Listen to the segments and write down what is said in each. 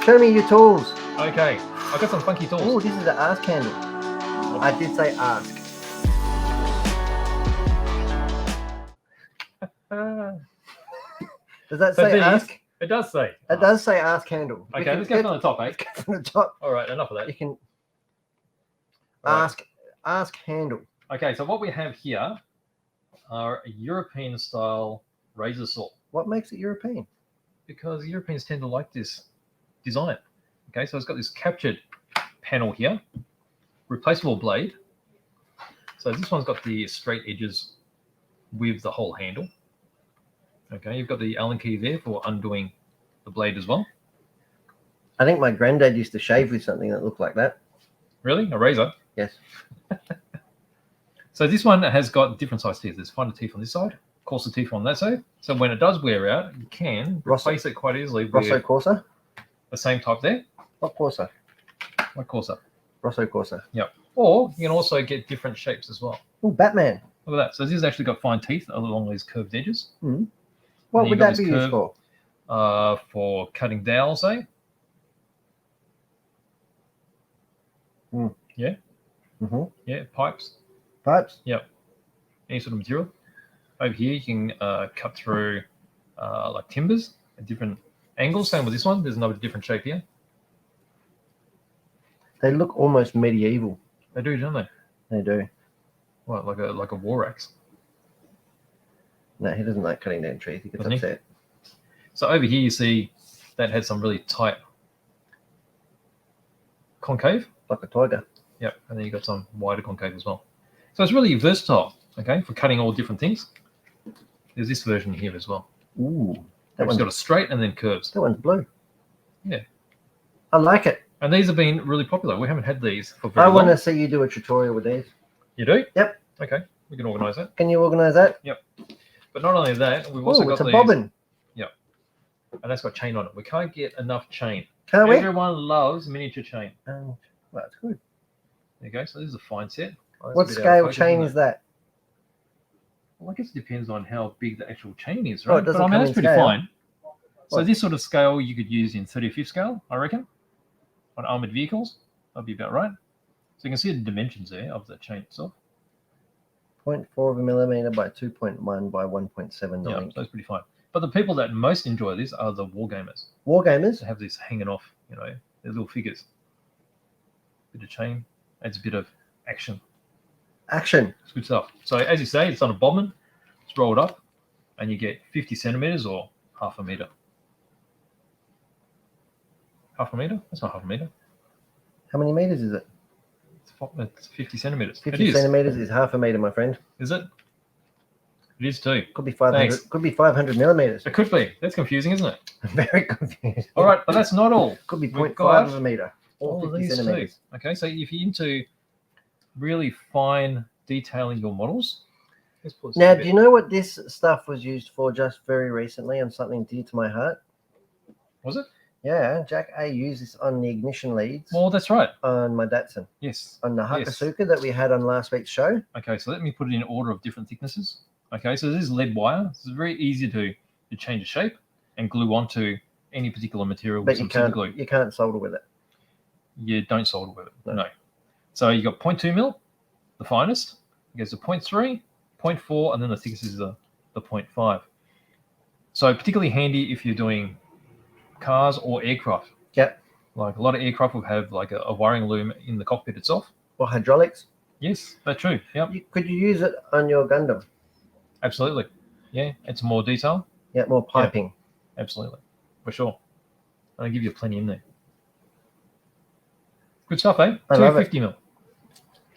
Show me your tools. Okay, I got some funky tools. Oh, this is an ask handle. I did say ask. Does that say ask? It does say. It does say ask handle. Okay, let's go from the top, eh? From the top. All right, enough of that. You can All ask handle. right. Okay, so what we have here are a European style razor saw, What makes it European? because Europeans tend to like this design. Okay, so it's got this captured panel here, replaceable blade. So this one's got the straight edges with the whole handle. Okay, you've got the Allen key there for undoing the blade as well. I think my granddad used to shave with something that looked like that. Really? A razor? Yes. So this one has got different size teeth. There's finer teeth on this side, coarser teeth on that side. So when it does wear out, you can replace it quite easily with Rosso Corsa? the same type there. What Corsa? What Corsa? Rosso Corsa. Yep. Or you can also get different shapes as well. Oh, Batman. Look at that. So this has actually got fine teeth along these curved edges. Mm-hmm. What would that be used for? For cutting dowels, eh? Mm. Yeah. Mm-hmm. Yeah, pipes. Pipes? Yep. Any sort of material. Over here, you can cut through like timbers at different angles. Same with this one. There's another different shape here. They look almost medieval. They do, don't they? They do. What, like a war axe? No, he doesn't like cutting down trees. He gets Doesn't he? upset. So over here, you see that had some really tight concave. Like a tiger. Yep. And then you got some wider concave as well. So it's really versatile, okay, for cutting all different things. There's this version here as well. Ooh. It's got a straight and then curves. That one's blue. Yeah. I like it. And these have been really popular. We haven't had these for very I long. want to see you do a tutorial with these. You do? Yep. Okay. We can organise that. Can you organise that? Yep. But not only that, we've also got it's a these. bobbin. Yep. And that's got chain on it. We can't get enough chain. Can't we? Everyone loves miniature chain. Well, that's good. There you go. So this is a fine set. Oh, What scale chain is that? Well, I guess it depends on how big the actual chain is, Oh, right? it doesn't but I mean, come that's in pretty scale. fine. So What? this sort of scale you could use in 35th scale, I reckon, on armoured vehicles. That'd be about right. So you can see the dimensions there of the chain itself. 0.4 of a millimeter by 2.1 by 1.7. Yeah, so that's pretty fine. But the people that most enjoy this are the wargamers. Wargamers? They have this hanging off, you know, their little figures. Bit of chain, adds a bit of action. Action. It's good stuff. So as you say, it's on a bobbin, it's rolled up, and you get 50 centimeters or half a meter. Half a meter? That's not half a meter. How many meters is it? It's 50 centimeters. 50 centimeters is half a meter, my friend. Is it? It is too. Could be 500. Thanks. Could be 500 millimeters. It could be. That's confusing, isn't it? Very confusing. All right, but that's not all. Could be We've 0.5 got of a meter. all Or of 50 these too. centimeters. Okay, so if you're into really fine detailing your models, let's put this Now, a do bit. you know what this stuff was used for just very recently and something dear to my heart? Was it? Yeah, Jack A used this on the ignition leads Well, that's right. on my Datsun. Yes. On the Yes. Hakasuka that we had on last week's show. Okay, so let me put it in order of different thicknesses. Okay, so this is lead wire. This is very easy to change the shape and glue onto any particular material with But some you super can't, glue. you can't solder with it. You don't solder with it. No. No. So you got 0.2 mil, the finest. It goes to 0.3, 0.4, and then the thickness is the 0.5. So particularly handy if you're doing cars or aircraft. Yep. Like a lot of aircraft will have like a wiring loom in the cockpit itself. Or hydraulics. Yes, that's true. Yep, Could you use it on your Gundam? absolutely. Yeah, it's more detail. Yeah, more piping. Absolutely, for sure. I'll give you plenty in there. Good stuff, eh? I love it. 250 mil.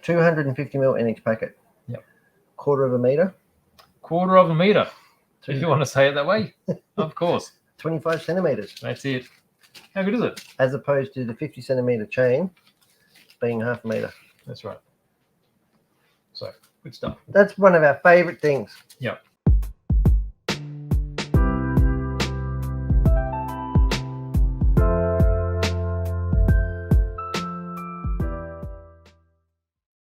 250 mil in each packet. Yep. Quarter of a meter. Quarter of a meter, if you want to say it that way. Of course. 25 centimeters. That's it. How good is it? As opposed to the 50 centimeter chain being half a meter. That's right. So, good stuff. That's one of our favorite things. Yep.